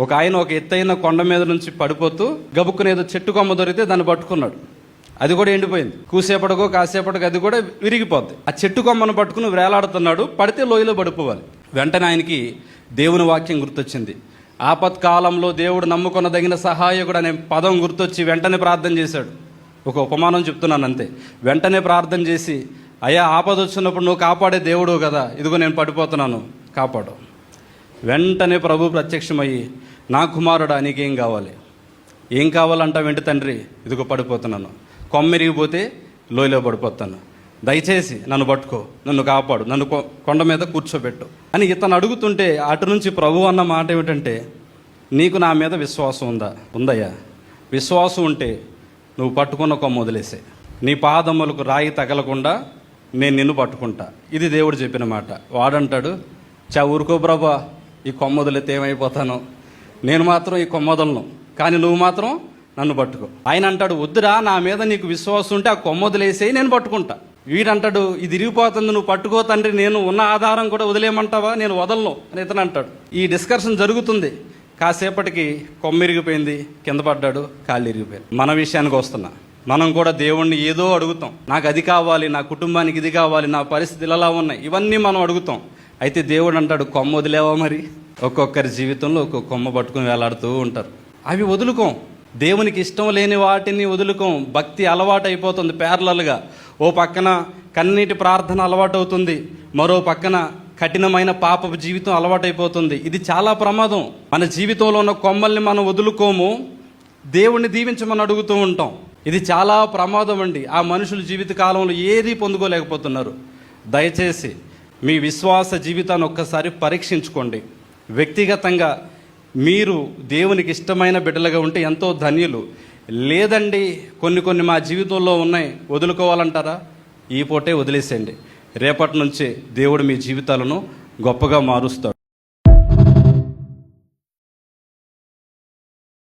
ఒక ఆయన ఒక ఎత్తైన కొండ మీద నుంచి పడిపోతూ గబుక్కున ఏదో చెట్టు కొమ్మ దొరికితే దాన్ని పట్టుకున్నాడు. అది కూడా ఎండిపోయింది. కాసేపటికి అది కూడా విరిగిపోద్ది. ఆ చెట్టు కొమ్మను పట్టుకుని వేలాడుతున్నాడు. పడితే లోయలో పడిపోవాలి. వెంటనే ఆయనకి దేవుని వాక్యం గుర్తొచ్చింది. ఆపత్కాలంలో దేవుడు నమ్ముకొనదగిన సహాయకుడు అనే పదం గుర్తొచ్చి వెంటనే ప్రార్థన చేశాడు. ఒక ఉపమానం చెప్తున్నాను అంతే. వెంటనే ప్రార్థన చేసి, అయ్యా, ఆపద వచ్చినప్పుడు నువ్వు కాపాడే దేవుడు కదా, ఇదిగో నేను పడిపోతున్నాను, కాపాడు. వెంటనే ప్రభు ప్రత్యక్షమయ్యి, నా కుమారుడా, నీకేం కావాలి? ఏం కావాలంటావేంటి తండ్రి? ఇదిగో పడిపోతున్నాను, కొమ్మెరిగిపోతే లోయలో పడిపోతాను, దయచేసి నన్ను పట్టుకో, నన్ను కాపాడు, నన్ను కొండ మీద కూర్చోబెట్టు అని ఇతను అడుగుతుంటే అటు నుంచి ప్రభు అన్న మాట ఏమిటంటే, నీకు నా మీద విశ్వాసం ఉందయ్యా. విశ్వాసం ఉంటే నువ్వు పట్టుకున్న కొమ్మ వదిలేసే, నీ పాదములకు రాయి తగలకుండా నేను నిన్ను పట్టుకుంటా. ఇది దేవుడు చెప్పిన మాట. వాడంటాడు, ఊరుకో ప్రభా, ఈ కొమ్మ వదిలితే ఏమైపోతాను, నేను మాత్రం ఈ కొమ్మ వదలను, కానీ నువ్వు మాత్రం నన్ను పట్టుకో. ఆయన అంటాడు, వద్దురా, నా మీద నీకు విశ్వాసం ఉంటే ఆ కొమ్మ వదిలేసేయి, నేను పట్టుకుంటా. వీడంటాడు, ఇది ఇరిగిపోతుంది, నువ్వు పట్టుకో తండ్రి, నేను ఉన్న ఆధారం కూడా వదిలేయమంటావా, నేను వదలను అని ఇతను అంటాడు. ఈ డిస్కషన్ జరుగుతుంది. కాసేపటికి కొమ్మ ఇరిగిపోయింది, కింద పడ్డాడు, కాళ్ళు ఇరిగిపోయింది. మన విషయానికి వస్తున్నా, మనం కూడా దేవుణ్ణి ఏదో అడుగుతాం. నాకు అది కావాలి, నా కుటుంబానికి ఇది కావాలి, నా పరిస్థితులు ఎలా ఉన్నాయి, ఇవన్నీ మనం అడుగుతాం. అయితే దేవుడు అంటాడు, కొమ్మ వదిలేవా? మరి ఒక్కొక్కరి జీవితంలో ఒక్కొక్క కొమ్మ పట్టుకుని వేలాడుతూ ఉంటారు. అవి వదులుకోం. దేవునికి ఇష్టం లేని వాటిని వదులుకోం. భక్తి అలవాటు అయిపోతుంది ప్యారలల్గా. ఓ పక్కన కన్నీటి ప్రార్థన అలవాటు అవుతుంది, మరో పక్కన కఠినమైన పాపపు జీవితం అలవాటైపోతుంది. ఇది చాలా ప్రమాదం. మన జీవితంలో ఉన్న కొమ్మల్ని మనం వదులుకోము, దేవుణ్ణి దీవించమని అడుగుతూ ఉంటాం. ఇది చాలా ప్రమాదం అండి. ఆ మనుషుల జీవిత కాలంలో ఏది పొందుకోలేకపోతున్నారు. దయచేసి మీ విశ్వాస జీవితాన్ని ఒక్కసారి పరీక్షించుకోండి. వ్యక్తిగతంగా మీరు దేవునికి ఇష్టమైన బిడ్డలుగా ఉంటే ఎంతో ధన్యులు. లేదండి, కొన్ని మా జీవితంలో ఉన్నాయి, వదులుకోవాలంటారా? ఈ పూటే వదిలేసేయండి. రేపటి నుంచే దేవుడు మీ జీవితాలను గొప్పగా మారుస్తాడు.